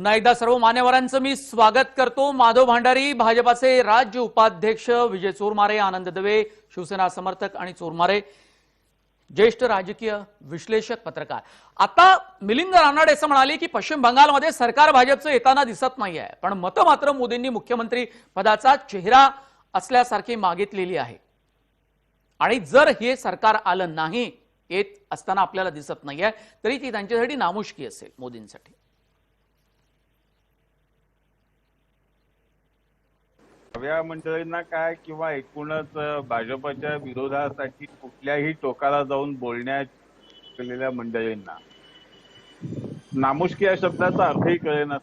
पुन्हा एकदा सर्व मान्यवरांचं मी स्वागत करतो। माधव भांडारी, भाजपाचे राज्य उपाध्यक्ष विजय चोरमारे, आनंद दवे शिवसेना समर्थक आणि चोरमारे ज्येष्ठ राजकीय विश्लेषक पत्रकार। आता मिलिंद रानडे असं म्हणाले की पश्चिम बंगालमध्ये सरकार भाजपचं येताना दिसत नाहीये, पण मतं मात्र मोदींनी मुख्यमंत्री पदाचा चेहरा असल्यासारखी मागितलेली आहे आणि जर हे सरकार आलं नाही, येत असताना आपल्याला दिसत नाहीये, तरी ती त्यांच्यासाठी नामुष्की असेल मोदींसाठी। नव्या मंडळींना काय किंवा एकूणच भाजपच्या विरोधासाठी कुठल्याही टोकाला जाऊन बोलण्यात केलेल्या मंडळींना नामुष्की या शब्दाचा अर्थही कळेना।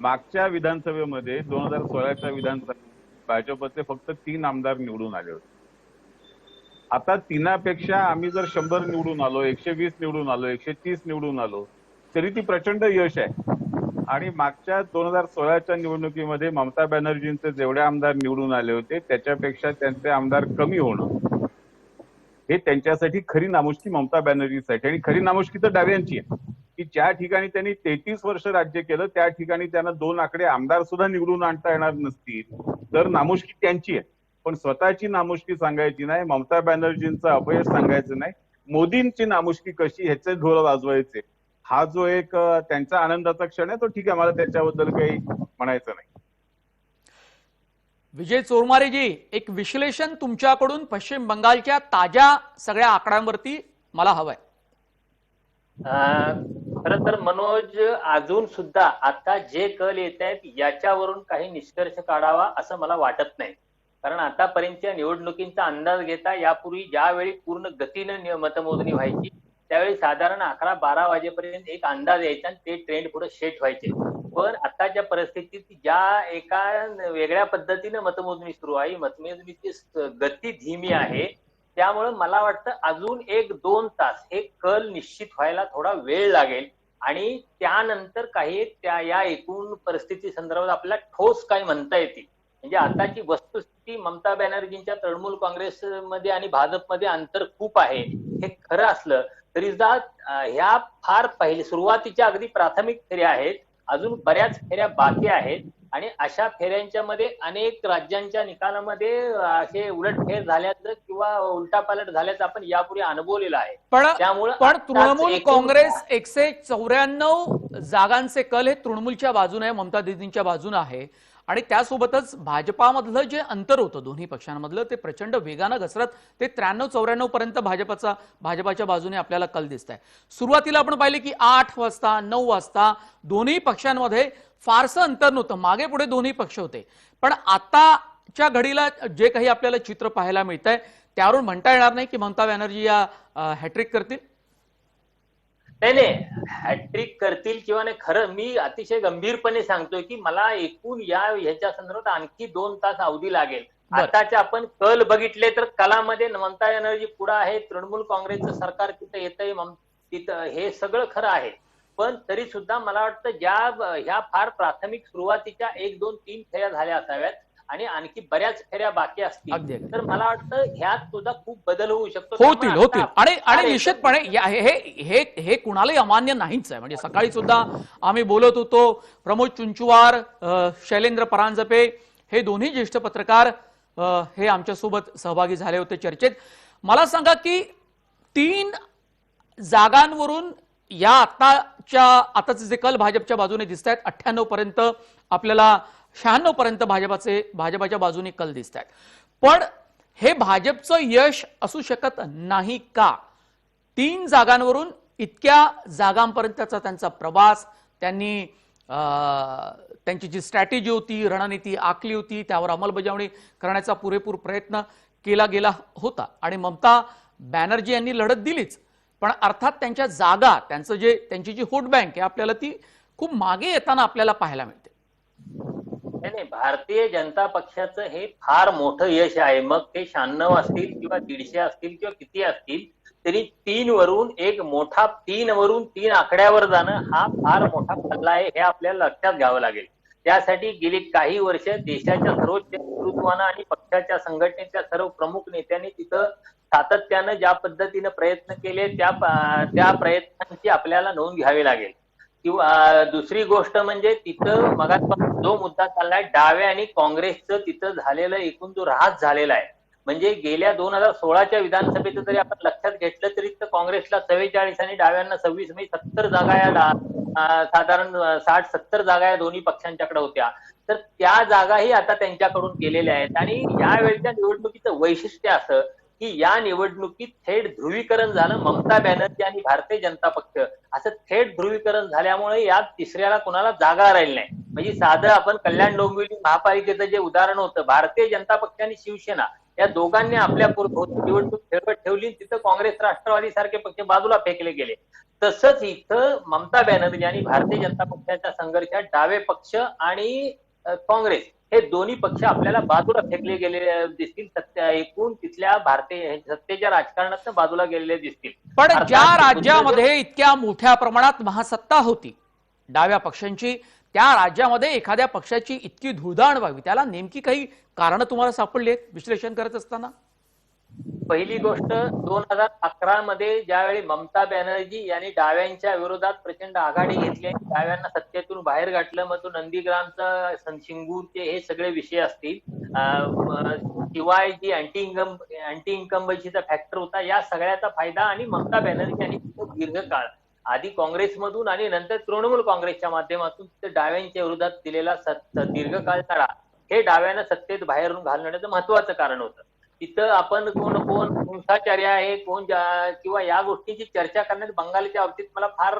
मागच्या विधानसभेमध्ये 2016च्या विधानसभेत भाजपचे फक्त 3 आमदार निवडून आले होते। आता 3पेक्षा आम्ही जर 100 निवडून आलो, 120 निवडून आलो, 130 निवडून आलो, तरी ती प्रचंड यश आहे। आणि मागच्या 2016च्या निवडणुकीमध्ये ममता बॅनर्जींचे जेवढे आमदार निवडून आले होते त्याच्यापेक्षा त्यांचे आमदार कमी होणं हे त्यांच्यासाठी खरी नामुष्की ममता बॅनर्जीसाठी। आणि खरी नामुष्की तर डाव्यांची आहे की ज्या ठिकाणी त्यांनी 33 वर्ष राज्य केलं त्या ठिकाणी त्यांना 2 आकडे आमदार सुद्धा निवडून आणता येणार नसतील तर नामुष्की त्यांची आहे। पण स्वतःची नामुष्की सांगायची नाही, ममता बॅनर्जींचं अपयश सांगायचं नाही, मोदींची नामुष्की कशी ह्याचे ढोल वाजवायचे, हा जो एक त्यांचा आनंदाचा क्षण आहे तो ठीक आहे, मला त्याच्याबद्दल काही म्हणायचं नाही। विजय चोरमारे जी, एक विश्लेषण तुमच्याकडून पश्चिम बंगालच्या ताज्या सगळ्या आकड्यांवरती मला हवंय। खरं तर मनोज, अजून सुद्धा आता जे कल येत आहेत याच्यावरून काही निष्कर्ष काढावा असं मला वाटत नाही। कारण आतापर्यंतच्या निवडणुकींचा अंदाज घेता यापूर्वी ज्यावेळी पूर्ण गतीने मतमोजणी व्हायची त्यावेळी साधारण 11-12 वाजेपर्यंत एक अंदाज यायचा आणि ते ट्रेंड पुढे सेट व्हायचे। पण आताच्या परिस्थितीत ज्या एका वेगळ्या पद्धतीने मतमोजणी सुरू आहे, मतमोजणीची गती धीमी आहे, त्यामुळे मला वाटतं अजून 1-2 तास हे कल निश्चित व्हायला थोडा वेळ लागेल आणि त्यानंतर काही या एकूण परिस्थिती संदर्भात आपल्याला ठोस काय म्हणता येतील। म्हणजे आताची वस्तुस्थिती ममता बॅनर्जींच्या तृणमूल काँग्रेसमध्ये आणि भाजपमध्ये अंतर खूप आहे हे खरं असलं तरी ह्या फार पहिले सुरुवातीच्या अगदी प्राथमिक फेऱ्या आहेत, अजून बऱ्याच फेऱ्या बाकी आहेत आणि अशा फेऱ्यांच्या मध्ये अनेक राज्यांच्या निकालामध्ये असे उलटफेर झाल्याचं किंवा उलटापालट झाल्याचं आपण यापूर्वी अनुभवलेलं आहे। त्यामुळे तृणमूल काँग्रेस 194 जागांचे कल हे तृणमूलच्या बाजूने आहे, ममता दीदींच्या बाजूने आहे आणि त्यासोबतच भाजपामधलं जे अंतर होतं दोन्ही पक्षांमधलं ते प्रचंड वेगाने घसरत ते 93-94 पर्यंत भाजपाच्या बाजूने आपल्याला कल दिसत आहे। सुरुवातीला आपण पाहिले की 8 वाजता 9 वाजता दोन्ही पक्षांमध्ये फारसं अंतर नव्हतं, मागे पुढे दोन्ही पक्ष होते। पण आताच्या घडीला जे काही आपल्याला चित्र पाहायला मिळतंय त्यावरून म्हणता येणार नाही की ममता बॅनर्जी या हॅट्रिक करतील। नाही, हॅट्रिक करतील किंवा नाही, खरं मी अतिशय गंभीरपणे सांगतोय की मला एकूण ह्याच्या संदर्भात आणखी 2 तास अवधी लागेल। आताचे आपण कल बघितले तर कलामध्ये ममता बॅनर्जी पुढे आहे, तृणमूल काँग्रेसचं सरकार तिथं येतंय, तिथं हे सगळं खरं आहे। पण तरी सुद्धा मला वाटतं ह्या फार प्राथमिक सुरुवातीच्या 1-2-3 फेऱ्या झाल्या असाव्यात आणि आणखी बऱ्याच फेऱ्या बाकी असतील तर मला वाटतं ह्यात सुद्धा खूप बदल होऊ शकतो। होतील आणि निश्चितपणे हे कुणालाही अमान्य नाहीच आहे। म्हणजे सकाळी सुद्धा आम्ही बोलत होतो, प्रमोद चुंचुवार, शैलेंद्र परांजपे हे दोन्ही ज्येष्ठ पत्रकार हे आमच्यासोबत सहभागी झाले होते चर्चेत। मला सांगा की 3 जागांवरून या आताचे जे कल भाजपच्या बाजूने दिसत आहेत 98 पर्यंत आपल्याला 96 पर्यंत भाजपाच्या बाजूने कल दिसत आहेत, पण हे भाजपचं यश असू शकत नाही का? 3 जागांवरून इतक्या जागांपर्यंतचा त्यांचा प्रवास, त्यांची जी स्ट्रॅटेजी होती, रणनीती आखली होती, त्यावर अंमलबजावणी करण्याचा पुरेपूर प्रयत्न केला गेला होता आणि ममता बॅनर्जी यांनी लढत दिलीच, पण अर्थात त्यांच्या जागा, त्यांची जी वोट बँक आहे आपल्याला ती खूप मागे येताना आपल्याला पाहायला मिळते। नाही, भारतीय जनता पक्षाचं हे फार मोठं यश आहे। मग ते 96 असतील किंवा 150 असतील किंवा किती असतील तरी 3 वरून 3 आकड्यावर जाणं हा फार मोठा पल्ला आहे हे आपल्याला लक्षात घ्यावं लागेल। त्यासाठी गेली काही वर्ष देशाच्या सर्वोच्च नेतृत्वानं आणि पक्षाच्या संघटनेच्या सर्व प्रमुख नेत्यांनी तिथं सातत्यानं ज्या पद्धतीने प्रयत्न केले त्या प्रयत्नांची आपल्याला नोंद घ्यावी लागेल। किंवा दुसरी गोष्ट म्हणजे तिथं मगाचपासून जो मुद्दा चाललाय डावे आणि काँग्रेसचं तिथं झालेलं एकूण जो ऱ्हास झालेला आहे, म्हणजे गेल्या 2016च्या विधानसभेचं जरी आपण लक्षात घेतलं तरी तर काँग्रेसला 44 आणि डाव्यांना 26 म्हणजे 70 जागा या साधारण 60-70 जागा या दोन्ही पक्षांच्याकडे होत्या. तर त्या जागाही आता त्यांच्याकडून गेलेल्या आहेत आणि यावेळच्या निवडणुकीचं वैशिष्ट्य असं की या निवडणुकीत थेट ध्रुवीकरण झालं ममता बॅनर्जी आणि भारतीय जनता पक्ष असं थेट ध्रुवीकरण झाल्यामुळे यात तिसऱ्याला कोणाला जागा राहील नाही. म्हणजे साधं आपण कल्याण डोंबिवली महापालिकेचं जे उदाहरण होतं, भारतीय जनता पक्ष आणि शिवसेना या दोघांनी आपल्या निवडणूक खेळवत ठेवली, तिथं काँग्रेस राष्ट्रवादी सारखे पक्ष बाजूला फेकले गेले. तसंच इथं ममता बॅनर्जी आणि भारतीय जनता पक्षाच्या संघर्षात डावे पक्ष आणि काँग्रेस हे दोन्ही पक्ष आपल्याला बाजूला फेकले गेलेले दिसतील. एकूण तिथल्या भारतीय सत्तेच्या राजकारणात बाजूला गेलेले दिसतील. पण ज्या अर्थात राज्यामध्ये इतक्या मोठ्या प्रमाणात महासत्ता होती डाव्या पक्षांची, त्या राज्यामध्ये एखाद्या पक्षाची इतकी धुळधाण व्हावी, त्याला नेमकी काही कारण तुम्हाला सापडली आहेत विश्लेषण करत असताना? पहिली गोष्ट 2011 मध्ये ज्यावेळी ममता बॅनर्जी यांनी डाव्यांच्या विरोधात प्रचंड आघाडी घेतली, डाव्यांना सत्तेतून बाहेर गाठलं, मग तो नंदीग्रामचा शिंगूरचे हे सगळे विषय असतील, शिवाय जी अँटी इन्कम्बन्सीचा फॅक्टर होता, या सगळ्याचा फायदा आणि ममता बॅनर्जी यांनी दीर्घकाळ आधी काँग्रेसमधून आणि नंतर तृणमूल काँग्रेसच्या माध्यमातून डाव्यांच्या विरोधात दिलेला दीर्घकाळ तडा हे डाव्यांना सत्तेत बाहेरून घालण्याचं महत्वाचं कारण होतं. तिथं आपण कोण हिंसाचार्य आहे किंवा या गोष्टींची चर्चा करण्यात बंगालच्या बाबतीत मला फार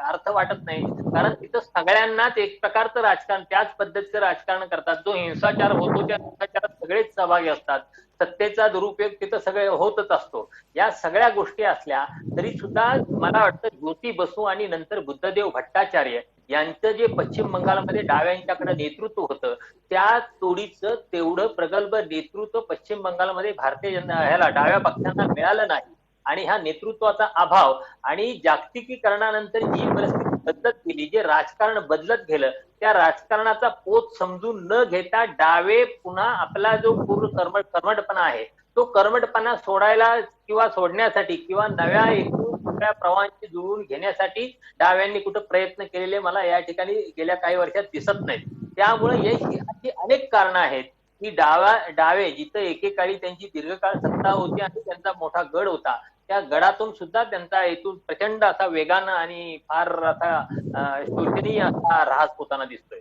अर्थ वाटत नाही, कारण तिथं सगळ्यांनाच एक प्रकारचं राजकारण त्याच पद्धतीचं राजकारण करतात. जो हिंसाचार होतो त्या हिंसाचारात सगळेच सहभागी असतात, सत्तेचा दुरुपयोग तिथं सगळे होतच असतो. या सगळ्या गोष्टी असल्या तरी सुद्धा मला वाटतं ज्योती बसू आणि नंतर बुद्धदेव भट्टाचार्य यांचं जे पश्चिम बंगालमध्ये डाव्यांच्याकडे नेतृत्व होतं, त्या तोडीचं तेवढं प्रगल्भ नेतृत्व पश्चिम बंगालमध्ये भारतीय जनता डाव्या पक्षांना मिळालं नाही. आणि ह्या नेतृत्वाचा अभाव आणि जागतिकीकरणानंतर जी परिस्थिती बदलत गेली, जे राजकारण बदलत गेलं, त्या राजकारणाचा पोत समजून न घेता डावे पुन्हा आपला जो पूर्ण कर्मठपणा आहे तो कर्मठपणा सोडायला किंवा सोडण्यासाठी किंवा नव्या एकूण प्रवाहांची जुळवून घेण्यासाठी डाव्यांनी कुठं प्रयत्न केलेले मला या ठिकाणी गेल्या काही वर्षात दिसत नाहीत. त्यामुळे अशी अनेक कारणं आहेत की डावे जिथं एकेकाळी त्यांची दीर्घकाळ सत्ता होती आणि त्यांचा मोठा गड होता, त्या गडातून सुद्धा त्यांचा येथून प्रचंड असा वेगानं आणि फार असा शोचनीय असा ऱ्हास होताना दिसतोय.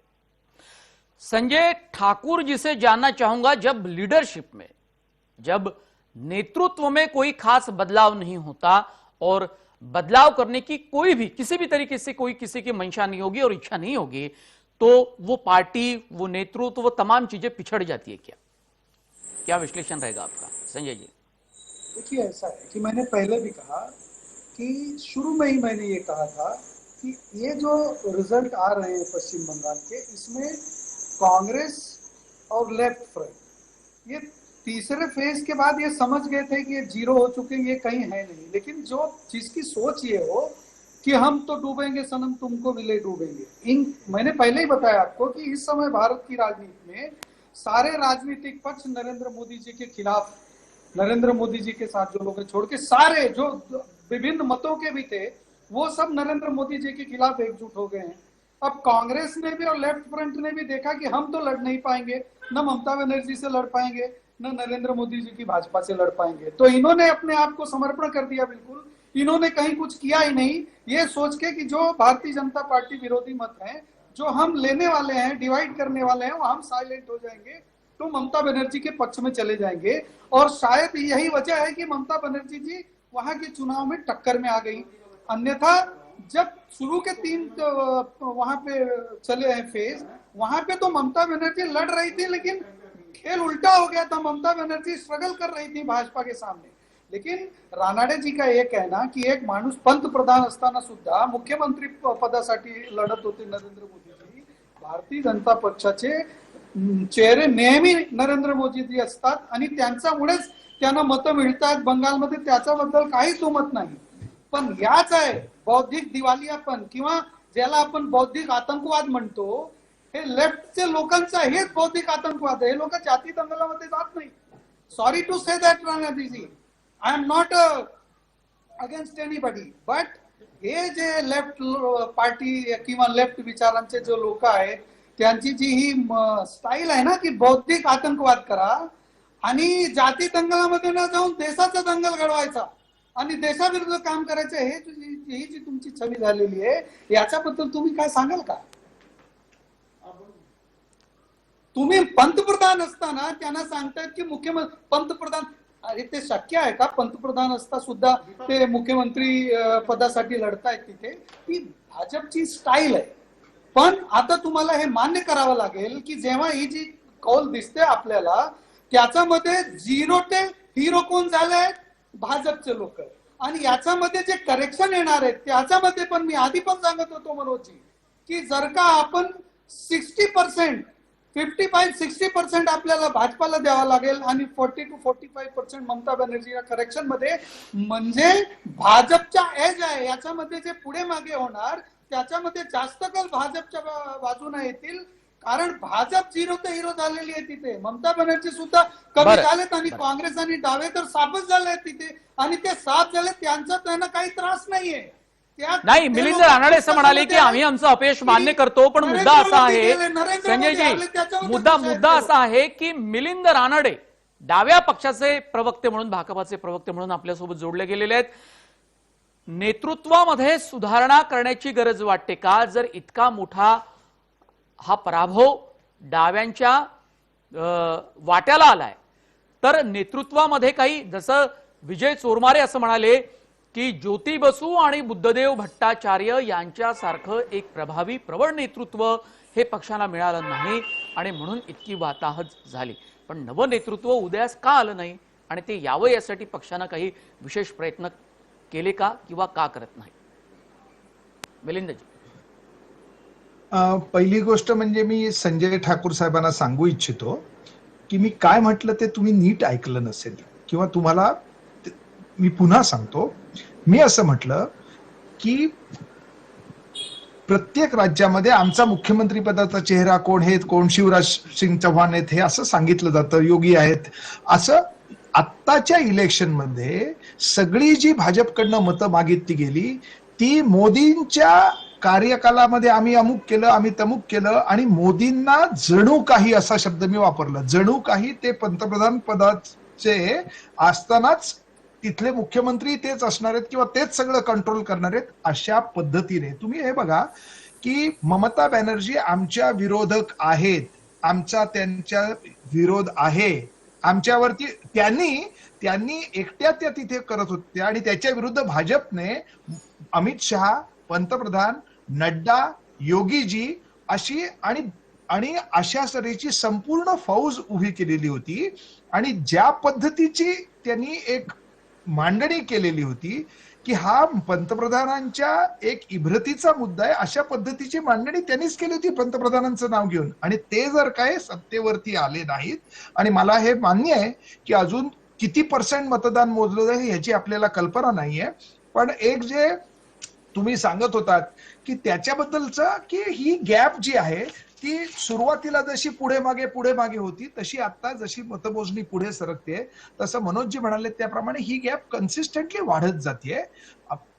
संजय ठाकुर जिसे जानना चाहूंगा, जब लीडरशिप में, जब नेतृत्व में कोई खास बदलाव नहीं होता और बदलाव करने की कोई भी किसी भी तरीके से कोई किसी की मंशा नहीं होगी और इच्छा नहीं होगी, तो वो पार्टी, वो नेतृत्व, वो तमाम चीजें पिछड़ जाती है। क्या विश्लेषण रहेगा आपका संजय जी? देखिए, ऐसा है कि मैंने पहले भी कहा कि शुरू में ही मैंने ये कहा था कि ये जो रिजल्ट आ रहे हैं पश्चिम बंगाल के, इसमें कांग्रेस और लेफ्ट फ्रंट ये तीसरे फेज के बाद ये समझ गए थे कि ये जीरो हो चुके, ये कहीं है नहीं। लेकिन जो जिसकी सोच ये हो कि हम तो डूबेंगे सनम, तुमको भी ले डूबेंगे, मैंने पहले ही बताया आपको कि इस समय भारत की राजनीति में सारे राजनीतिक पक्ष नरेंद्र मोदी जी के खिलाफ, नरेंद्र मोदी जी के साथ जो लोग हैं छोड़ के सारे जो विभिन्न मतों के भी थे वो सब नरेंद्र मोदी जी के खिलाफ एकजुट हो गए हैं। अब कांग्रेस ने भी और लेफ्ट फ्रंट ने भी देखा कि हम तो लड़ नहीं पाएंगे, न ममता बनर्जी से लड़ पाएंगे, न नरेंद्र मोदी जी की भाजपा से लड़ पाएंगे, तो इन्होंने अपने आप को समर्पण कर दिया। बिल्कुल इन्होंने कहीं कुछ किया ही नहीं, ये सोच के कि जो भारतीय जनता पार्टी विरोधी मत हैं, जो हम लेने वाले हैं, डिवाइड करने वाले हैं, वो हम साइलेंट हो जाएंगे, तो ममता बनर्जी के पक्ष में चले जाएंगे। और शायद यही वजह है कि ममता बनर्जी जी वहां के चुनाव में टक्कर में आ गई। अन्यथा जब शुरू के 3 वहां पे चले हैं फेज, वहां पे तो ममता बनर्जी लड़ रही थी, लेकिन खेल उल्टा हो गया था। ममता बनर्जी स्ट्रगल कर रही थी भाजपा के सामने। लेकिन रानाडे जी का एक कहना की एक माणूस पंतप्रधान असताना सुद्धा मुख्यमंत्री पदासाठी लढत होते नरेंद्र मोदीजी, भारतीय जनता पक्षाचे चेहरे नेहमी नरेंद्र मोदीजी असतात आणि त्यांच्यामुळेच त्यांना मतं मिळतात बंगालमध्ये, त्याच्याबद्दल काही दुमत नाही। पण याच आहे बौद्धिक दिवालियापण किंवा ज्याला आपण बौद्धिक आतंकवाद म्हणतो, हे लेफ्टचे लोकांचा हेच बौद्धिक आतंकवाद आहे। हे लोक जाती दंगलामध्ये जात नाही। Sorry to say that Ranaji, I am not against anybody, but हे जे लेफ्ट पार्टी किंवा लेफ्ट विचारांचे जे लोक आहेत त्यांची जी ही स्टाईल आहे ना की बौद्धिक आतंकवाद करा आणि जाती दंगलामध्ये न जाऊन देशाचा दंगल घडवायचा आणि देशाविरुद्ध काम करायचं ही जी तुमची छवी झालेली आहे याच्याबद्दल तुम्ही काय सांगाल का? तुम्ही पंतप्रधान असताना त्यांना सांगतायत की मुख्यमंत्री पंतप्रधान, अरे ते शक्य आहे का? पंतप्रधान असता सुद्धा ते मुख्यमंत्री पदासाठी लढतायत तिथे. ती भाजपची स्टाईल आहे. पण आता तुम्हाला हे मान्य करावं लागेल की जेव्हा ही जी कौल दिसते आपल्याला त्याच्यामध्ये 0 ते हिरो कोण झाले आहेत? भाजपचे लोक. आणि याच्यामध्ये जे करेक्शन येणार आहेत त्याच्यामध्ये पण मी आधी पण सांगत होतो मनोजजी की जर का आपण 60% 55-60% आपल्याला भाजपाला द्यावा लागेल आणि 40 to 45% ममता बॅनर्जी या करेक्शन मध्ये, म्हणजे भाजपच्या एज आहे याच्यामध्ये जे पुढे मागे होणार त्याच्यामध्ये जास्त कल भाजपच्या बाजूने येतील. कारण भाजप 0 ते हिरो झालेली आहे तिथे. ममता बॅनर्जी सुद्धा कमी झालेत आणि काँग्रेस आणि डावे तर साफच झाले तिथे. आणि ते साफ झाले त्यांना काही त्रास नाहीये. नाही, मिलिंद रानडे असं म्हणाले की आम्ही आमचं अपयश मान्य करतो, पण मुद्दा असा आहे संजयजी, मुद्दा असा आहे की मिलिंद रानडे डाव्या पक्षाचे प्रवक्ते म्हणून, भाकपाचे प्रवक्ते म्हणून आपल्यासोबत जोडले गेलेले आहेत. नेतृत्वामध्ये सुधारणा करण्याची गरज वाटते का? जर इतका मोठा हा पराभव डाव्यांच्या वाट्याला आलाय तर नेतृत्वामध्ये काही, जसं विजय चोरमारे असं म्हणाले की ज्योती बसू आणि बुद्धदेव भट्टाचार्य यांच्यासारखं एक प्रभावी प्रबळ नेतृत्व हे पक्षाला मिळालं नाही आणि म्हणून इतकी वाताहत झाली. पण नवं नेतृत्व उदयास का आलं नाही आणि ते यावं यासाठी पक्षानं काही विशेष प्रयत्न केले का किंवा का करत नाही? मिलिंदजी, पहिली गोष्ट म्हणजे मी संजय ठाकूर साहेबांना सांगू इच्छितो की मी काय म्हटलं ते तुम्ही नीट ऐकलं नसेल किंवा तुम्हाला मी पुन्हा सांगतो. मी असं म्हटलं की प्रत्येक राज्यामध्ये आमचा मुख्यमंत्री पदाचा चेहरा कोण आहे, कोण शिवराज सिंग चौहान आहेत हे असं सांगितलं जातं, योगी आहेत असं. आत्ताच्या इलेक्शन मध्ये सगळी जी भाजपकडनं मतं मागितली गेली ती मोदींच्या कार्यकालामध्ये आम्ही अमुक केलं, आम्ही तमुक केलं आणि मोदींना जणू काही, असा शब्द मी वापरला, जणू काही ते पंतप्रधान पदाचे असतानाच तिथले मुख्यमंत्री तेच असणार आहेत किंवा तेच सगळं कंट्रोल करणार आहेत अशा पद्धतीने. तुम्ही हे बघा की ममता बॅनर्जी आमच्या विरोधक आहेत, आमचा त्यांच्या विरोध आहे, आमच्यावरती त्यांनी एकट्या त्या तिथे करत होत्या आणि त्याच्या विरुद्ध भाजपने अमित शहा, पंतप्रधान, नड्डा, योगीजी अशी आणि अशा तऱ्हेची संपूर्ण फौज उभी केलेली होती. आणि ज्या पद्धतीची त्यांनी एक मांडणी केलेली होती की हा पंतप्रधानांच्या एक इब्रतीचा मुद्दा आहे, अशा पद्धतीची मांडणी त्यांनीच केली होती पंतप्रधानांचं नाव घेऊन. आणि ते जर काय सत्तेवरती आले नाहीत, आणि मला हे मान्य आहे की अजून किती % मतदान मोजलं जाईल याची आपल्याला कल्पना नाहीये, पण एक जे तुम्ही सांगत होतात की त्याच्याबद्दलचं की ही गॅप जी आहे ती सुरुवातीला जशी पुढे मागे होती तशी आता जशी मतमोजणी पुढे सरकते तसं मनोजजी म्हणाले त्याप्रमाणे ही गॅप कन्सिस्टंटली वाढत जाते.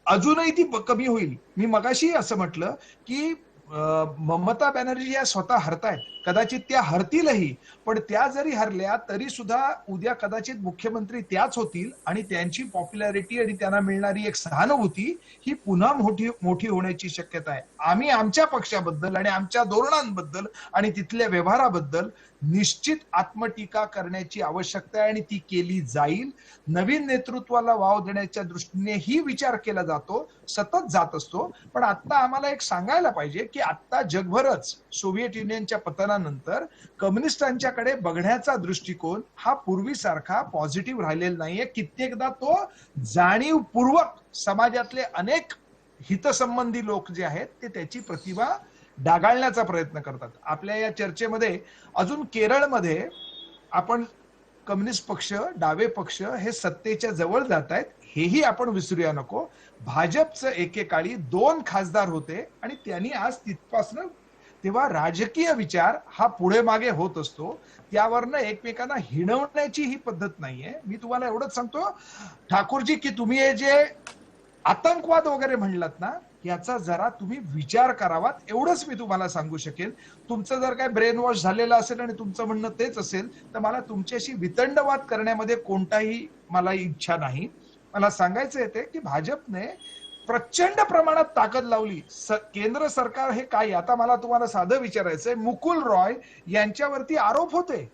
अजूनही ती कमी होईल. मी मगाशी असं म्हटलं की ममता बॅनर्जी या स्वतः हरतायत, कदाचित त्या हरतीलही, पण त्या जरी हरल्या तरी सुद्धा उद्या कदाचित मुख्यमंत्री त्याच होतील आणि त्यांची पॉप्युलॅरिटी आणि त्यांना मिळणारी एक सहानुभूती ही पुन्हा मोठी होण्याची शक्यता आहे. आम्ही आमच्या पक्षाबद्दल आणि आमच्या धोरणांबद्दल आणि तिथल्या व्यवहाराबद्दल निश्चित आत्मटीका करण्याची आवश्यकता आहे आणि ती केली जाईल. नवीन नेतृत्वाला वाव देण्याच्या दृष्टीने ही विचार केला जातो, सतत जात असतो. पण आता आम्हाला एक सांगायला पाहिजे की आता जगभरच सोव्हिएट युनियनच्या पतनानंतर कम्युनिस्टांच्याकडे बघण्याचा दृष्टिकोन हा पूर्वीसारखा पॉझिटिव्ह राहिलेला नाहीये. कित्येकदा तो जाणीवपूर्वक समाजातले अनेक हितसंबंधी लोक जे आहेत ते त्याची प्रतिभा डागाळण्याचा प्रयत्न करतात. आपल्या या चर्चेमध्ये अजून केरळमध्ये आपण कम्युनिस्ट पक्ष, डावे पक्ष हे सत्तेच्या जवळ जात आहेत हेही आपण विसरूया नको. भाजपचं एकेकाळी 2 खासदार होते आणि त्यांनी आज तिथपासून, तेव्हा राजकीय विचार हा पुढे मागे होत असतो, त्यावरनं एकमेकांना हिणवण्याची ही पद्धत नाहीये. मी तुम्हाला एवढंच सांगतो ठाकूरजी की तुम्ही हे जे आतंकवाद वगैरे म्हणलात ना, याचा जरा तुम्ही विचार करावा, एवढंच मी तुम्हाला सांगू शकेल. तुमचं जर काय ब्रेन वॉश झालेलं असेल आणि तुमचं म्हणणं तेच असेल, तर मला तुमच्याशी वितंडवाद करण्यामध्ये कोणताही मला इच्छा नाही. मला सांगायचं येते की भाजपने प्रचंड प्रमाणात ताकद लावली. केंद्र सरकार हे काय, आता मला तुम्हाला साधं विचारायचंय, मुकुल रॉय यांच्यावरती आरोप होते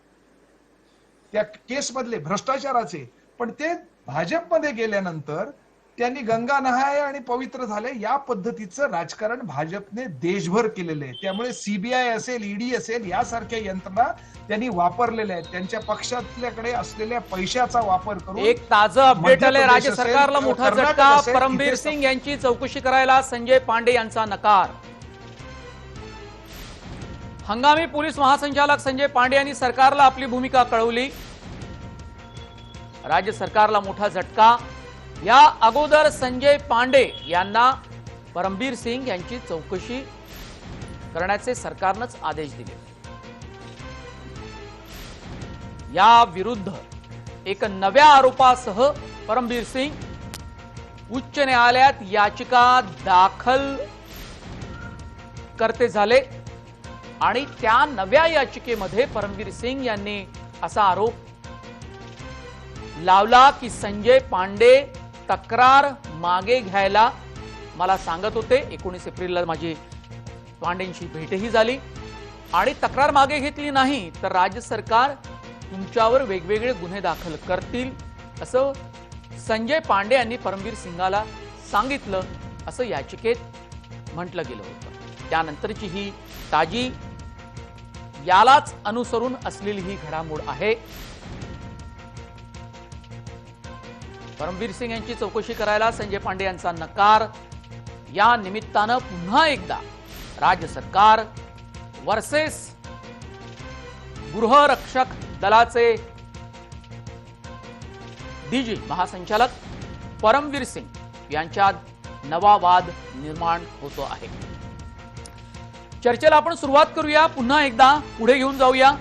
त्या केसमधले भ्रष्टाचाराचे, पण ते भाजपमध्ये गेल्यानंतर त्यांनी गंगा नहाय आणि पवित्र झाले. या पद्धतीचं राजकारण भाजपने देशभर केलेलं आहे. त्यामुळे सीबीआय असेल, ईडी असेल, यासारख्या यंत्रणा त्यांनी वापरलेल्या आहेत. त्यांच्या पक्षातल्याकडे असलेल्या पैशाचा वापर करून एक ताजं अपडेट आलंय. मध्य राज्य प्रदेश असेल, सरकारला मोठा कर्नाटक झटका. असेल, परमबीर इथे सिंग यांची चौकशी करायला संजय पांडे यांचा नकार. हंगामी पोलीस महासंचालक संजय पांडे यांनी सरकारला आपली भूमिका कळवली. राज्य सरकारला मोठा झटका. या अगोदर संजय पांडे यांना परमबीर सिंग यांची चौकशी करण्याचे सरकारनंच आदेश दिले. या विरुद्ध एक नव्या आरोपासह परमबीर सिंग उच्च न्यायालयात याचिका दाखल करते झाले आणि त्या नव्या याचिकेमध्ये परमबीर सिंग यांनी असा आरोप लावला की संजय पांडे तक्रार मागे घ्यायला मला सांगत होते. 19 एप्रिलला माझी पांडेंशी भेटही झाली आणि तक्रार मागे घेतली नाही तर राज्य सरकार तुमच्यावर वेगवेगळे गुन्हे दाखल करतील असं संजय पांडे यांनी परमबीर सिंगाला सांगितलं असं याचिकेत म्हटलं गेलं होतं. त्यानंतरची ही ताजी यालाच अनुसरून असलेली ही घडामोड आहे. परमबीर सिंग यांची चौकशी करायला संजय पांडे यांचा नकार. या निमित्तानं पुन्हा एकदा राज्य सरकार वर्सेस गृहरक्षक दलाचे डीजी महासंचालक परमबीर सिंग यांच्यात नवा वाद निर्माण होतो आहे. चर्चेला आपण सुरुवात करूया. पुन्हा एकदा पुढे घेऊन जाऊया.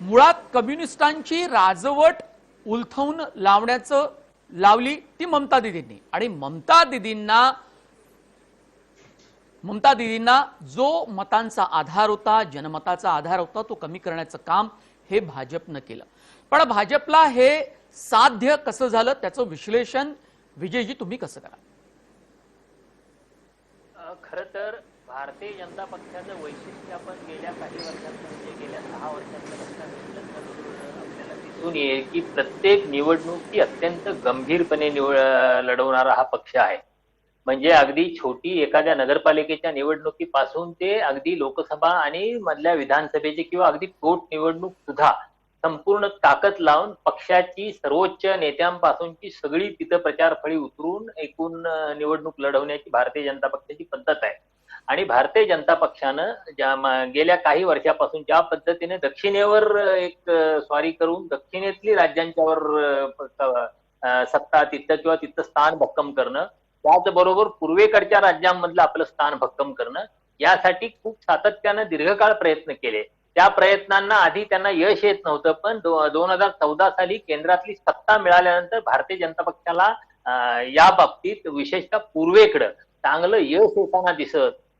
मुळात कम्युनिस्टांची राजवट उलथवून लावली ती ममता दिदींनी आणि ममता दिदींना जो मतांचा आधार होता, जनमताचा आधार होता, तो कमी करण्याचं काम हे भाजपनं केलं. पण भाजपला हे साध्य कसं झालं त्याचं विश्लेषण विजयजी तुम्ही कसं कराल? खरं तर भारतीय जनता पक्षाचं वैशिष्ट्य आपण गेल्या काही वर्षात म्हणजे गेल्या 6 वर्षात आपल्याला दिसून येईल की प्रत्येक निवडणूक ही अत्यंत गंभीरपणे लढवणारा हा पक्ष आहे. म्हणजे अगदी छोटी एखाद्या नगरपालिकेच्या निवडणुकीपासून ते अगदी लोकसभा आणि मधल्या विधानसभेची किंवा अगदी पोटनिवडणूक सुद्धा संपूर्ण ताकद लावून पक्षाची सर्वोच्च नेत्यांपासूनची सगळी तिथं प्रचार फळी उतरून एकूण निवडणूक लढवण्याची भारतीय जनता पक्षाची पद्धत आहे. आणि भारतीय जनता पक्षानं गेल्या काही वर्षापासून ज्या पद्धतीने दक्षिणेवर एक स्वारी करून दक्षिणेतली राज्यांच्यावर सत्ता तिथं किंवा तिथं स्थान भक्कम करणं, त्याचबरोबर पूर्वेकडच्या राज्यांमधलं आपलं स्थान भक्कम करणं, यासाठी खूप सातत्यानं दीर्घकाळ प्रयत्न केले. त्या प्रयत्नांना आधी त्यांना यश येत नव्हतं, पण 2014 साली केंद्रातली सत्ता मिळाल्यानंतर भारतीय जनता पक्षाला या बाबतीत विशेषतः पूर्वेकडं चांगलं यश येताना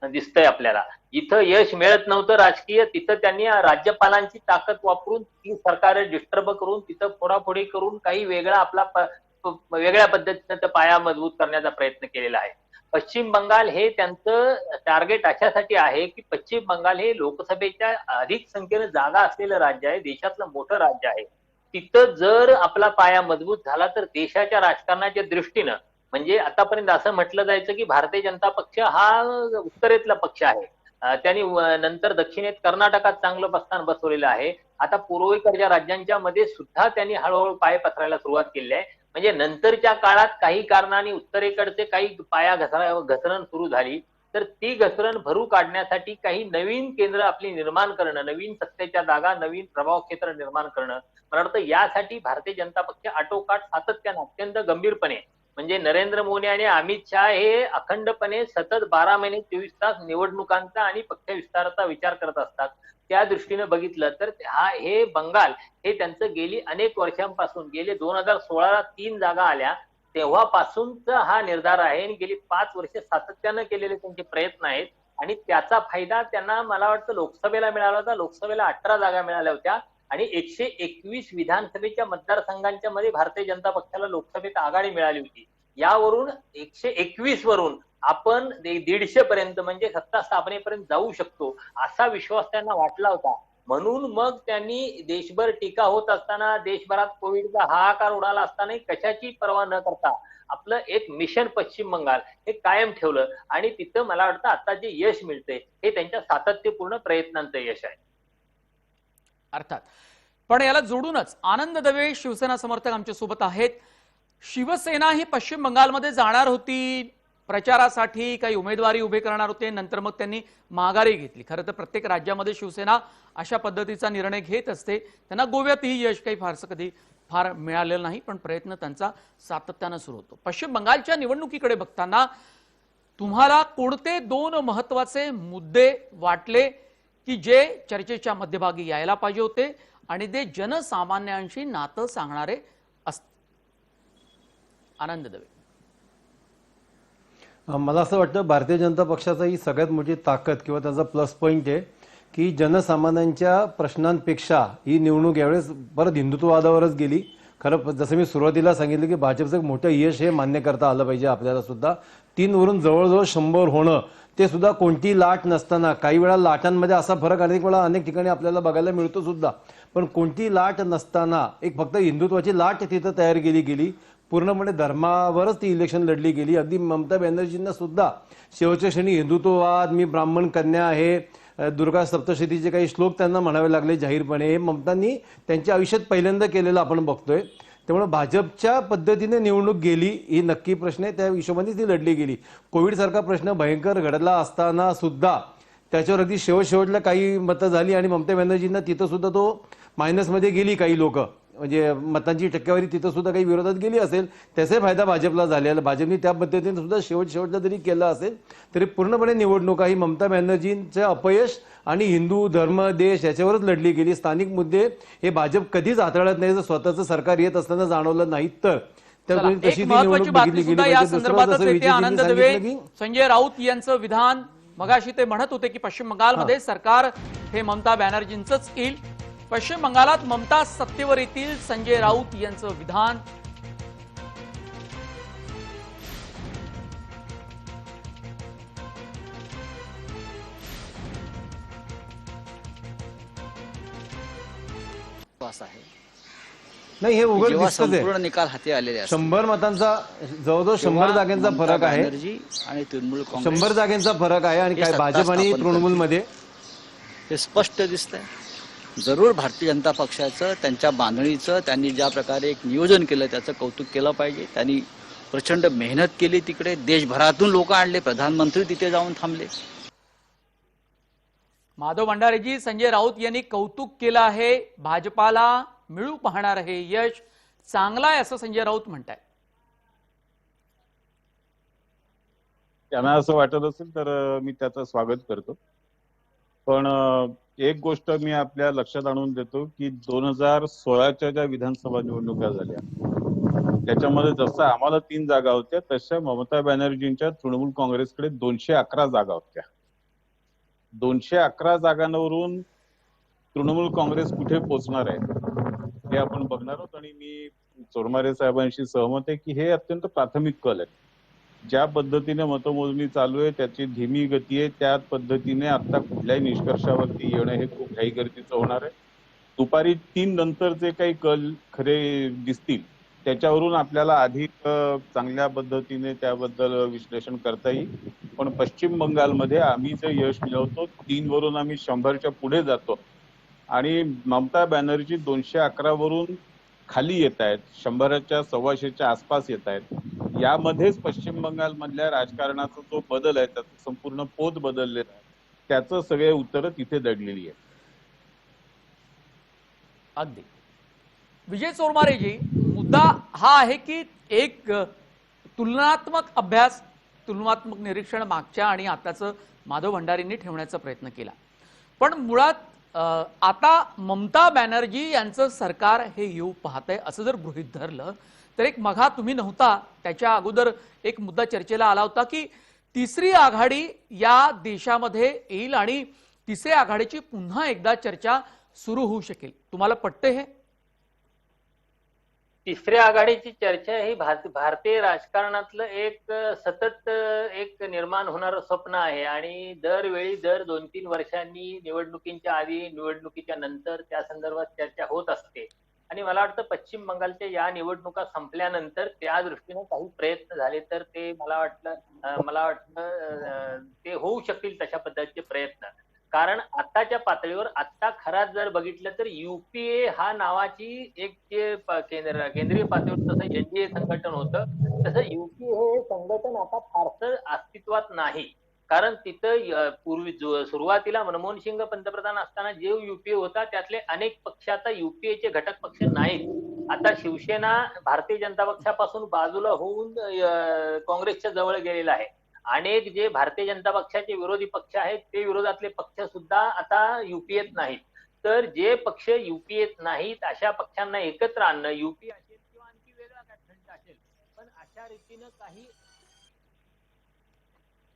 दिसतंय आपल्याला. इथं यश मिळत नव्हतं राजकीय, तिथं त्यांनी राज्यपालांची ताकद वापरून ती सरकार डिस्टर्ब करून तिथं फोडाफोडी करून काही वेगळ्या पद्धतीनं पाया मजबूत करण्याचा प्रयत्न केलेला आहे. पश्चिम बंगाल हे त्यांचं टार्गेट अशासाठी आहे की पश्चिम बंगाल हे लोकसभेच्या अधिक संख्येनं जागा असलेलं राज्य आहे, देशातलं मोठं राज्य आहे. तिथं जर आपला पाया मजबूत झाला तर देशाच्या राजकारणाच्या दृष्टीनं, म्हणजे आतापर्यंत असं म्हटलं जायचं की भारतीय जनता पक्ष हा उत्तरेतला पक्ष आहे, त्यांनी नंतर दक्षिणेत कर्नाटकात चांगलं स्थान बसवलेलं आहे. आता पूर्वेकडच्या राज्यांच्या मध्ये सुद्धा त्यांनी हळूहळू पाय पसरायला सुरुवात केली आहे. म्हणजे नंतरच्या काळात काही कारणाने उत्तरेकडचे काही पाया घसरण सुरू झाली तर ती घसरण भरू काढण्यासाठी काही नवीन केंद्र आपली निर्माण करणं, नवीन सत्तेच्या जागा, नवीन प्रभाव क्षेत्र निर्माण करणं, मला वाटतं यासाठी भारतीय जनता पक्ष आटोकाट सातत्यानं अत्यंत गंभीरपणे, म्हणजे नरेंद्र मोदी आणि अमित शहा हे अखंडपणे सतत 12 महिने 24 तास निवडणुकांचा आणि पक्ष विस्ताराचा विचार करत असतात. त्या दृष्टीने बघितलं तर हे बंगाल हे त्यांचं गेली अनेक वर्षांपासून, गेले 2016ला 3 जागा आल्या तेव्हापासूनचा हा निर्धार आहे आणि गेली 5 वर्ष सातत्यानं केलेले त्यांचे प्रयत्न आहेत आणि त्याचा फायदा त्यांना मला वाटतं लोकसभेला मिळाला होता. लोकसभेला 18 जागा मिळाल्या होत्या आणि 121 विधानसभेच्या मतदारसंघांच्या मध्ये भारतीय जनता पक्षाला लोकसभेत आघाडी मिळाली होती. यावरून 121 वरून आपण 150 पर्यंत म्हणजे सत्ता स्थापनेपर्यंत जाऊ शकतो असा विश्वास त्यांना वाटला होता. म्हणून मग त्यांनी देशभर टीका होत असताना, देशभरात कोविडचा हाहाकार उडाला असताना कशाची पर्वा न करता आपलं एक मिशन पश्चिम बंगाल हे कायम ठेवलं आणि तिथं मला वाटतं आता जे यश मिळतंय हे त्यांच्या सातत्यपूर्ण प्रयत्नांचं यश आहे. अर्थात. पण याला जोडूनच आनंद दवे शिवसेना समर्थक आमच्या सोबत आहेत. शिवसेना ही पश्चिम बंगालमध्ये जाणार होती प्रचारासाठी, काही उमेदवारी उभे करणार होते, नंतर मग त्यांनी माघारी घेतली. खरं तर प्रत्येक राज्यामध्ये शिवसेना अशा पद्धतीचा निर्णय घेत असते. त्यांना गोव्यातही यश काही फारसं कधी फार मिळालेलं नाही, पण प्रयत्न त्यांचा सातत्यानं सुरू होतो. पश्चिम बंगालच्या निवडणुकीकडे बघताना तुम्हाला कोणते 2 महत्वाचे मुद्दे वाटले की जे चर्चेच्या मध्यभागी यायला पाहिजे होते आणि ते जनसामान्यांशी नातं सांगणारे असते? आनंद दवे. मला असं वाटतं भारतीय जनता पक्षाचा ही सगळ्यात मोठी ताकद किंवा त्याचा प्लस पॉईंट आहे की जनसामान्यांच्या प्रश्नांपेक्षा ही निवडणूक यावेळेस परत हिंदुत्ववादावरच गेली. खरं जसं मी सुरुवातीला सांगितलं की भाजपचं एक मोठं यश हे मान्य करता आलं पाहिजे आपल्याला सुद्धा. 3 वरून जवळजवळ 100 होणं ते सुद्धा कोणती लाट नसताना, काही वेळा लाटांमध्ये असा फरक अनेक वेळा अनेक ठिकाणी आपल्याला बघायला मिळतो सुद्धा, पण कोणती लाट नसताना एक फक्त हिंदुत्वाची लाट तिथं तयार केली गेली. पूर्णपणे धर्मावरच ती इलेक्शन लढली गेली. अगदी ममता बॅनर्जींना सुद्धा शेवटच्या क्षणी हिंदुत्ववाद, मी ब्राह्मण कन्या आहे, दुर्गा सप्तशतीचे काही श्लोक त्यांना म्हणावे लागले जाहीरपणे. हे ममतांनी त्यांच्या आयुष्यात पहिल्यांदा केलेलं आपण बघतोय. त्यामुळे भाजपच्या पद्धतीने निवडणूक गेली ही नक्की प्रश्न आहे, त्या हिशोबाने ती लढली गेली. कोविड सारखा प्रश्न भयंकर घडला असताना सुद्धा त्याच्यावर अगदी शेवटला काही मतं झाली आणि ममता बॅनर्जींना तिथं सुद्धा तो मायनसमध्ये गेली. काही लोक म्हणजे मतांची टक्केवारी तिथं सुद्धा काही विरोधात गेली असेल, त्याचा फायदा भाजपला झालेला. भाजपने त्या पद्धतीने सुद्धा शेवटला जरी केलं असेल तरी पूर्णपणे निवडणुका ही ममता बॅनर्जींचं अपयश आणि हिंदू धर्म देश याच्यावरच लढली गेली. स्थानिक मुद्दे हे भाजप कधीच हाताळत नाही, जर स्वतःचं सरकार येत असताना जाणवलं नाही तर. एक महत्त्वाची बातमी सुद्धा या संदर्भातच येते. आनंद दवे, संजय राऊत यांचं विधान मगाशी ते म्हणत होते की पश्चिम बंगालमध्ये सरकार हे ममता बॅनर्जींचंच येईल. पश्चिम बंगालात ममता सत्तेवर येतील, संजय राऊत यांचं विधान. नाही, हे उघड जेव्हा दिसतच आहे. संपूर्ण निकाल हाती आलेले असतात 100 मतांचा जवळजवळ 100 जागांचा फरक आहे. आणि तृणमूल 100 जागांचा फरक आहे आणि काय भाजप आणि तृणमूलमध्ये हे स्पष्ट दिसतंय. जरूर भारतीय जनता पक्षाचं त्यांच्या बांधणीचं त्यांनी ज्या प्रकारे एक नियोजन केलं त्याचं कौतुक केलं पाहिजे. त्यांनी प्रचंड मेहनत केली. तिकडे देशभरातून लोक आणले, प्रधानमंत्री तिथे जाऊन थांबले. माधव भंडारेजी, संजय राऊत यांनी कौतुक केलं आहे. भाजपाला मिळू पाहणार हे यश चांगलं आहे असं संजय राऊत म्हणताय. त्यांना असं वाटत असेल तर मी त्याचं स्वागत करतो. पण एक गोष्ट मी आपल्या लक्षात आणून देतो की 2016च्या ज्या विधानसभा निवडणुका झाल्या त्याच्यामध्ये जसं आम्हाला 3 जागा होत्या तशा ममता बॅनर्जींच्या तृणमूल काँग्रेसकडे 211 जागा होत्या. 211 जागांवरून तृणमूल काँग्रेस कुठे पोहोचणार आहे हे आपण बघणार आहोत. आणि मी चोरमारे साहेबांशी सहमत आहे की हे अत्यंत प्राथमिक कल आहे. ज्या पद्धतीने मतमोजणी चालू आहे त्याची धीमी गती आहे, त्या पद्धतीने आता कुठल्याही निष्कर्षावरती येणं हे खूप घाईगर्दीचं होणार आहे. दुपारी 3 नंतर जे काही कल खरे दिसतील त्याच्यावरून आपल्याला अधिक चांगल्या पद्धतीने त्याबद्दल विश्लेषण करता येईल. पण पश्चिम बंगालमध्ये आम्ही जे यश मिळवतो 3 वरून आम्ही 100च्या पुढे जातो आणि ममता बॅनर्जी 211 वरून खाली येत आहेत, 100च्या 125च्या आसपास येत आहेत. यामध्येच पश्चिम बंगाल मधल्या राजकारणाचा जो बदल आहे त्याचं संपूर्ण पोत बदललेला आहे, त्याचं सगळे उत्तर तिथे दडलेली आहे. अगदी विजय चोरमारेजी, मुद्दा हा आहे की एक तुलनात्मक अभ्यास, तुलनात्मक निरीक्षण मागच्या आणि आताचं माधव भंडारींनी ठेवण्याचा प्रयत्न केला. पण मुळात आता ममता बॅनर्जी यांचं सरकार हे येऊ पाहतंय असं जर गृहीत धरलं तर एक मघा तुम्ही नव्हता त्याच्या अगोदर एक मुद्दा चर्चेला आला होता की तिसरी आघाडी या देशामध्ये येईल आणि तिसऱ्या आघाडीची पुन्हा एकदा चर्चा सुरू होऊ शकेल. तुम्हाला पटते हे? तिसऱ्या आघाडीची चर्चा ही भारतीय राजकारणातलं एक सतत एक निर्माण होणारं स्वप्न आहे आणि दरवेळी दर 2-3 वर्षांनी निवडणुकींच्या आधी निवडणुकीच्या नंतर त्या संदर्भात चर्चा होत असते. आणि मला वाटतं पश्चिम बंगालच्या या निवडणुका संपल्यानंतर त्या दृष्टीने काही प्रयत्न झाले तर ते मला वाटतं ते होऊ शकतील तशा पद्धतीचे प्रयत्न. कारण आताच्या पातळीवर आता खरा जर बघितलं तर युपीए हा नावाची एक जे केंद्रीय पातळीवर जसं एनडीए संघटन होतं तसं युपीए हे संघटन आता फारसं अस्तित्वात नाही. कारण तिथं पूर्वी सुरुवातीला मनमोहन सिंग पंतप्रधान असताना जे युपीए होता त्यातले अनेक पक्ष आता युपीएचे घटक पक्ष नाहीत. आता शिवसेना भारतीय जनता पक्षापासून बाजूला होऊन काँग्रेसच्या जवळ गेलेला आहे. अनेक जे भारतीय जनता पक्षाचे विरोधी पक्ष आहेत ते विरोधातले पक्ष सुद्धा आता युपीएत नाहीत. तर जे पक्ष युपीएत नाहीत अशा पक्षांना एकत्र आणणं युपीए असेल किंवा आणखी वेगळा गठबंधन असेल पण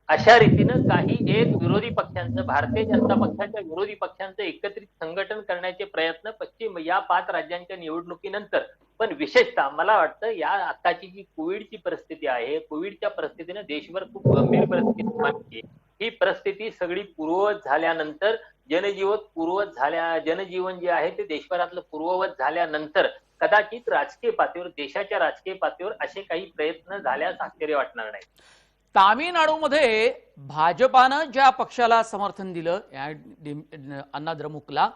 अशा रीतीनं काही एक विरोधी पक्षांचं भारतीय जनता पक्षाच्या विरोधी पक्षांचं एकत्रित संघटन करण्याचे प्रयत्न पश्चिम या 5 राज्यांच्या निवडणुकीनंतर पण विशेषतः मला वाटतं या आताची जी कोविडची परिस्थिती आहे कोविडच्या परिस्थितीने देशभर खूप गंभीर परिस्थिती निर्माण केली. ही परिस्थिती सगळी पूर्ववत झाल्यानंतर जनजीवन जे आहे ते देशभरातलं पूर्ववत झाल्यानंतर कदाचित राजकीय पातळीवर देशाच्या राजकीय पातळीवर असे काही प्रयत्न झाल्यास आश्चर्य वाटणार नाही. तामिळनाडूमध्ये भाजपानं ज्या पक्षाला समर्थन दिलं अण्णा द्रमुकला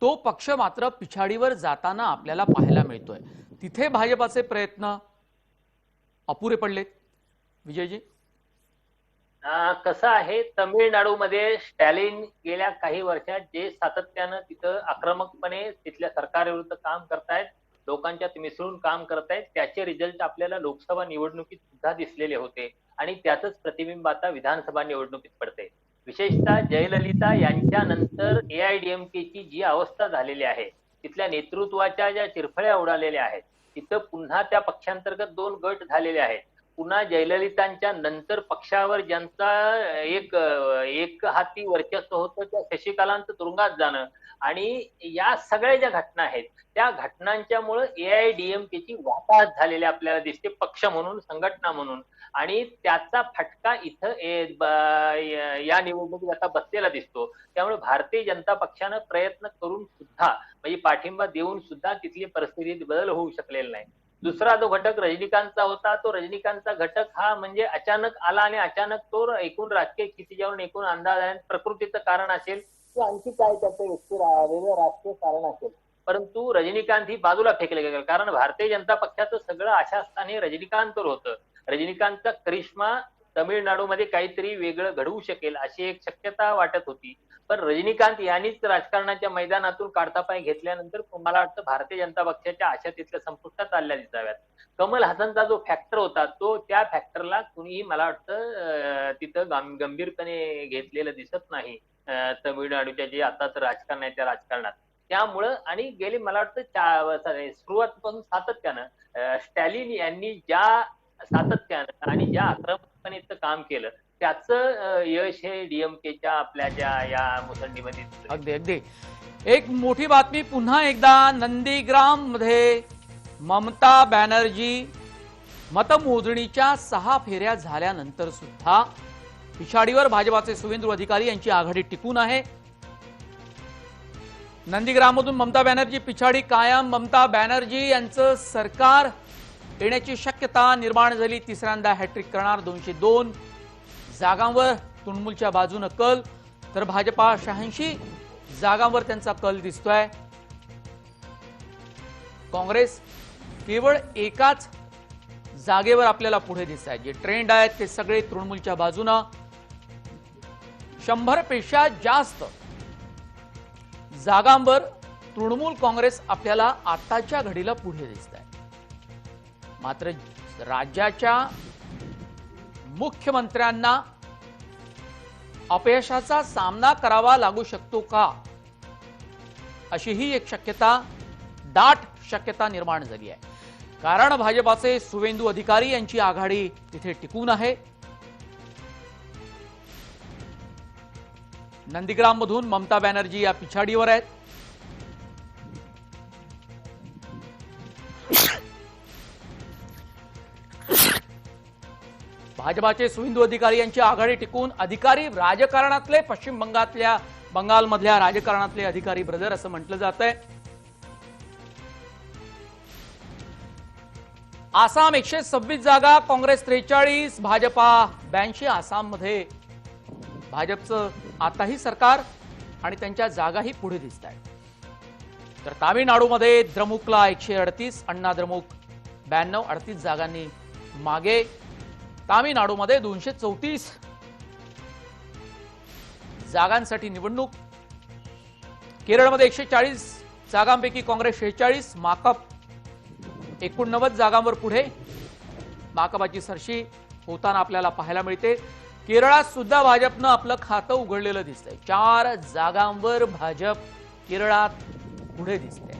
तो पक्ष मात्र पिछाडीवर जाताना आपल्याला पाहायला मिळतोय. तिथे भाजपाचे प्रयत्न अपुरे पडलेत. विजयजी, कसं आहे तमिळनाडूमध्ये स्टॅलिन गेल्या काही वर्षात जे सातत्यानं तिथं आक्रमकपणे तिथल्या सरकारविरुद्ध काम करतायत लोकांच्यात मिसळून काम करतायत त्याचे रिझल्ट आपल्याला लोकसभा निवडणुकीत सुद्धा दिसलेले होते आणि त्याचंच प्रतिबिंब आता विधानसभा निवडणुकीत पडते. विशेषतः जयललिता यांच्या नंतर एआयडीएमकेची जी अवस्था झालेली आहे तिथल्या नेतृत्वाच्या ज्या चिरफळ्या उडालेल्या आहेत तिथं पुन्हा त्या पक्षांतर्गत 2 गट झालेले आहेत. पुन्हा जयललितांच्या नंतर पक्षावर ज्यांचा एक हाती वर्चस्व होतं त्या शशिकलांचं तुरुंगात जाणं आणि या सगळ्या ज्या घटना आहेत त्या घटनांच्यामुळे एआयडीएमकेची वाताहत झालेली आपल्याला दिसते पक्ष म्हणून संघटना म्हणून आणि त्याचा फटका इथं या निवडणुकीत आता बसलेला दिसतो. त्यामुळे भारतीय जनता पक्षानं प्रयत्न करून सुद्धा म्हणजे पाठिंबा देऊन सुद्धा तिथली परिस्थितीत बदल होऊ शकलेला नाही. दुसरा जो घटक रजनीकांतचा होता तो रजनीकांतचा घटक हा म्हणजे अचानक आला आणि अचानक तो एकूण राजकीय क्षितिजावरून एकूण अंदाज प्रकृतीचं कारण असेल किंवा आणखी काय त्याचं वेगळं राजकीय कारण असेल परंतु रजनीकांत ही बाजूला फेकले गेले. कारण भारतीय जनता पक्षाचं सगळं आशास्थानी रजनीकांतवर होतं. रजनीकांतचा करिश्मा तमिळनाडूमध्ये काहीतरी वेगळं घडवू शकेल अशी एक शक्यता वाटत होती. पण रजनीकांत यांनीच राजकारणाच्या मैदानातून काढता पाय घेतल्यानंतर मला वाटतं भारतीय जनता पक्षाच्या आशा तिथल्या संपुष्टात आल्या दिसाव्यात. कमल हसनचा जो फॅक्टर होता तो त्या फॅक्टरला कुणीही मला वाटतं तिथं गंभीरपणे घेतलेलं दिसत नाही तमिळनाडूच्या जे आता तर राजकारण आहे त्या राजकारणात. त्यामुळं आणि गेली मला वाटतं सुरुवातपासून सातत्यानं स्टॅलिन यांनी ज्या सातत्यानं आणि ज्या आक्रमकपणे काम केलं त्याचं यश हे डीएमकेच्या आपल्या ज्या या मुसंडीमध्ये. अगदी एक मोठी बातमी पुन्हा एकदा नंदीग्राम मध्ये ममता बॅनर्जी मतमोजणीच्या 6 फेऱ्या झाल्यानंतर सुद्धा पिछाडीवर भाजपाचे सुवेंदू अधिकारी यांची आघाडी टिकून आहे. नंदीग्राममधून ममता बॅनर्जी पिछाडी कायम. ममता बॅनर्जी यांचं सरकार येण्याची शक्यता निर्माण झाली. तिसऱ्यांदा हॅट्रिक करणार. 202 जागांवर तृणमूलच्या बाजूने कल तर भाजपा 86 जागांवर त्यांचा कल दिसतोय. काँग्रेस केवळ एकाच जागेवर आपल्याला पुढे दिसत आहे. जे ट्रेंड आहेत ते सगळे तृणमूलच्या बाजूने. 100 पेक्षा जास्त जागांवर तृणमूल काँग्रेस आपल्याला आताच्या घडीला पुढे दिसत आहे. मात्र राज्याच्या मुख्यमंत्र्यांना अपयशाचा सामना करावा लागू शकतो का अशी ही एक शक्यता, दाट शक्यता निर्माण झाली आहे. कारण भाजपाचे सुवेंदू अधिकारी यांची आघाडी तिथे टिकून आहे. नंदीग्राम मधून ममता बॅनर्जी या पिछाडीवर आहेत. भाजपाचे सुवेंदू अधिकारी यांची आघाडी टिकून अधिकारी राजकारणातले पश्चिम बंगालमधल्या राजकारणातले अधिकारी ब्रदर असं म्हटलं जात आहे. आसाम 126 जागा, काँग्रेस 43, भाजपा 82. आसाममध्ये भाजपचं आताही सरकार आणि त्यांच्या जागाही पुढे दिसत आहेत. तर तामिळनाडूमध्ये द्रमुकला 138, अण्णा द्रमुक 92, 38 जागांनी मागे. तामिळनाडूमध्ये 234 जागांसाठी निवडणूक. केरळमध्ये 140 जागांपैकी काँग्रेस 46, माकप 89 जागांवर पुढे. माकपाची सरशी होताना आपल्याला पाहायला मिळते. केरळात सुद्धा भाजपनं आपलं खातं उघडलेलं दिसतंय. 4 जागांवर भाजप केरळात पुढे दिसते.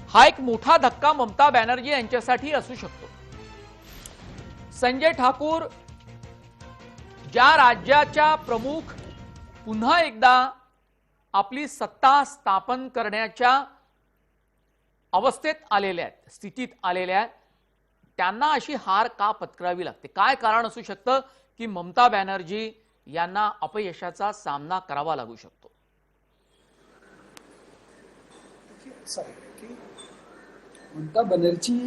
हा एक मोठा धक्का ममता बॅनर्जी यांच्यासाठी असू शकतो. संजय ठाकूर ज्या राज्याच्या प्रमुख पुन्हा एकदा आपली सत्ता स्थापन करण्याच्या अवस्थेत आलेल्या आहेत, स्थितीत आलेल्या आहेत, त्यांना अशी हार का पत्करावी लागते? काय कारण असू शकतं की ममता बॅनर्जी यांना अपयशाचा सामना करावा लागू शकतो? ऐसा है कि ममता बनर्जी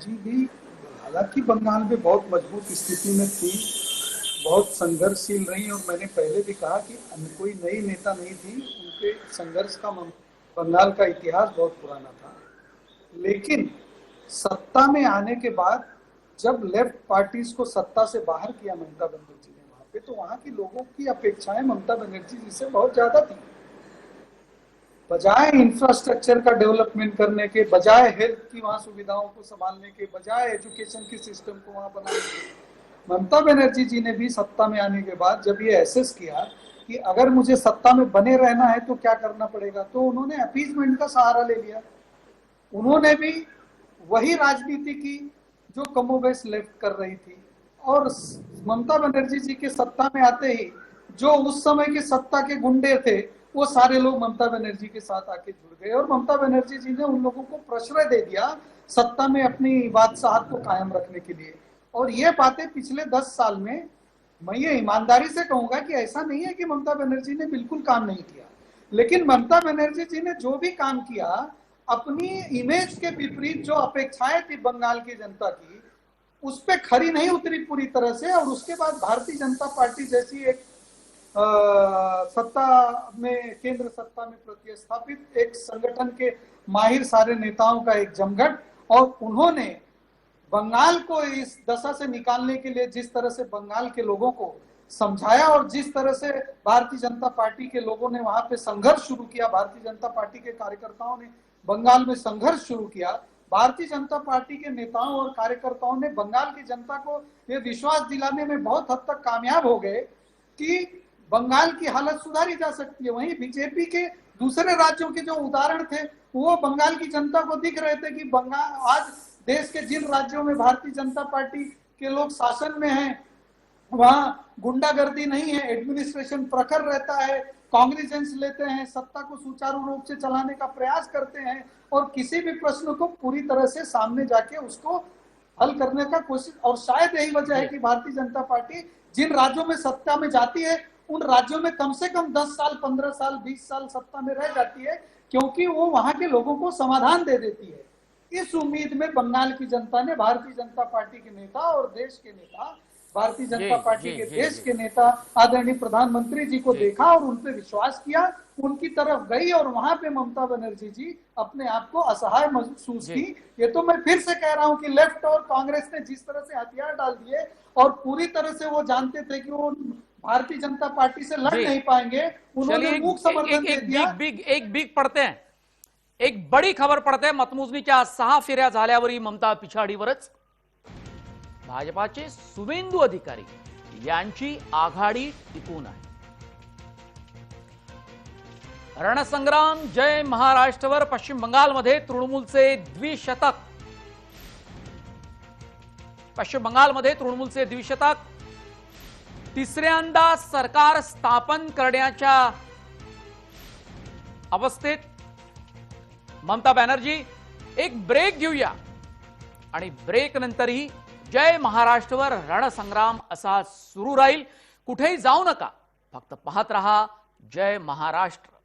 जी भी हालांकि बंगाल में बहुत मजबूत स्थिति में थी, बहुत संघर्षशील रही, और मैंने पहले भी कहा कि कोई नई नेता नहीं थी, उनके संघर्ष का बंगाल का इतिहास बहुत पुराना था. लेकिन सत्ता में आने के बाद जब लेफ्ट पार्टीज को सत्ता से बाहर किया ममता बनर्जी ने वहां पे, तो वहां के लोगों की अपेक्षाएं ममता बनर्जी जी से बहुत ज्यादा थी. बजाय इंफ्रास्ट्रक्चर का डेवलपमेंट करने के, बजाय हेल्थ की वहां सुविधाओं को संभालने के, बजाय एजुकेशन के सिस्टम को वहां बनाने के, ममता बनर्जी जी ने भी सत्ता में आने के बाद जब ये एसेस किया कि अगर मुझे सत्ता में बने रहना है तो क्या करना पड़ेगा, तो उन्होंने अपीजमेंट का सहारा ले लिया. उन्होंने भी वही राजनीति की जो कमोबेश लेफ्ट कर रही थी. और ममता बनर्जी जी के सत्ता में आते ही जो उस समय के सत्ता के गुंडे थे वो सारे लोग ममता बनर्जी के साथ आके जुड़ गए, और ममता बनर्जी जी ने उन लोगों को प्रश्रय दे दिया सत्ता में अपनी बादशाहत को कायम रखने के लिए. और ये बातें पिछले 10 साल में, मैं ये ईमानदारी से कहूंगा कि ऐसा नहीं है कि ममता बनर्जी ने बिल्कुल काम नहीं किया, लेकिन ममता बनर्जी जी ने जो भी काम किया अपनी इमेज के विपरीत जो अपेक्षाएं थी बंगाल की जनता की, उस पर खरी नहीं उतरी पूरी तरह से. और उसके बाद भारतीय जनता पार्टी जैसी एक सत्ता में, केंद्र सत्ता में प्रतिस्थापित एक संगठन के माहिर सारे नेताओं का एक जमघट, और उन्होंने बंगाल को इस दशा से निकालने के लिए जिस तरह से बंगाल के लोगों को समझाया, और जिस तरह से भारतीय जनता पार्टी के लोगों ने वहां पे संघर्ष शुरू किया, भारतीय जनता पार्टी के कार्यकर्ताओं ने बंगाल में संघर्ष शुरू किया, भारतीय जनता पार्टी के नेताओं और कार्यकर्ताओं ने बंगाल की जनता को ये विश्वास दिलाने में बहुत हद तक कामयाब हो गए कि बंगाल की हालत सुधारी जा सकती है. वहीं बीजेपी के दूसरे राज्यों के जो उदाहरण थे वो बंगाल की जनता को दिख रहे थे कि बंगाल आज देश के जिन राज्यों में भारतीय जनता पार्टी के लोग शासन में हैं वहां गुंडागर्दी नहीं है, एडमिनिस्ट्रेशन प्रखर रहता है, कॉन्ग्निजेंस लेते हैं, सत्ता को सुचारू रूप से चलाने का प्रयास करते हैं, और किसी भी प्रश्न को पूरी तरह से सामने जाके उसको हल करने का कोशिश. और शायद यही वजह है कि भारतीय जनता पार्टी जिन राज्यों में सत्ता में जाती है उन राज्यों में कम से कम 10 साल, 15 साल, 20 साल सत्ता में रह जाती है, क्योंकि वो वहां के लोगों को समाधान दे देती है. इस उम्मीद में बंगाल की जनता ने भारतीय जनता पार्टी के नेता और देश के नेता, भारतीय जनता पार्टी के देश के नेता आदरणीय प्रधानमंत्री जी को देखा और उन पर विश्वास किया, उनकी तरफ गई, और वहां पे ममता बनर्जी जी अपने आप को असहाय महसूस की. ये तो मैं फिर से कह रहा हूं कि लेफ्ट और कांग्रेस ने जिस तरह से हथियार डाल दिए, और पूरी तरह से वो जानते थे कि वो भारतीय जनता पार्टी से लड़ नहीं पाएंगे, उन्होंने मूक समर्थन दे दिया. एक बिग पडते, एक बडी खबर पडते. मतमोजणीच्या 6 फेऱ्या झाल्यावरही ममता पिछाडीवरच. भाजपाचे सुवेंदू अधिकारी यांची आघाडी टिकून आहे. रणसंग्राम जय महाराष्ट्रवर पश्चिम बंगालमध्ये तृणमूलचे द्विशतक. पश्चिम बंगालमध्ये तृणमूलचे द्विशतक. तिसऱ्यांदा सरकार स्थापन करण्याच्या अवस्थेत ममता बॅनर्जी. एक ब्रेक घेऊया आणि ब्रेक नंतरही जय महाराष्ट्रवर रणसंग्राम असा सुरू राहील. कुठेही जाऊ नका, फक्त पाहत रहा जय महाराष्ट्र.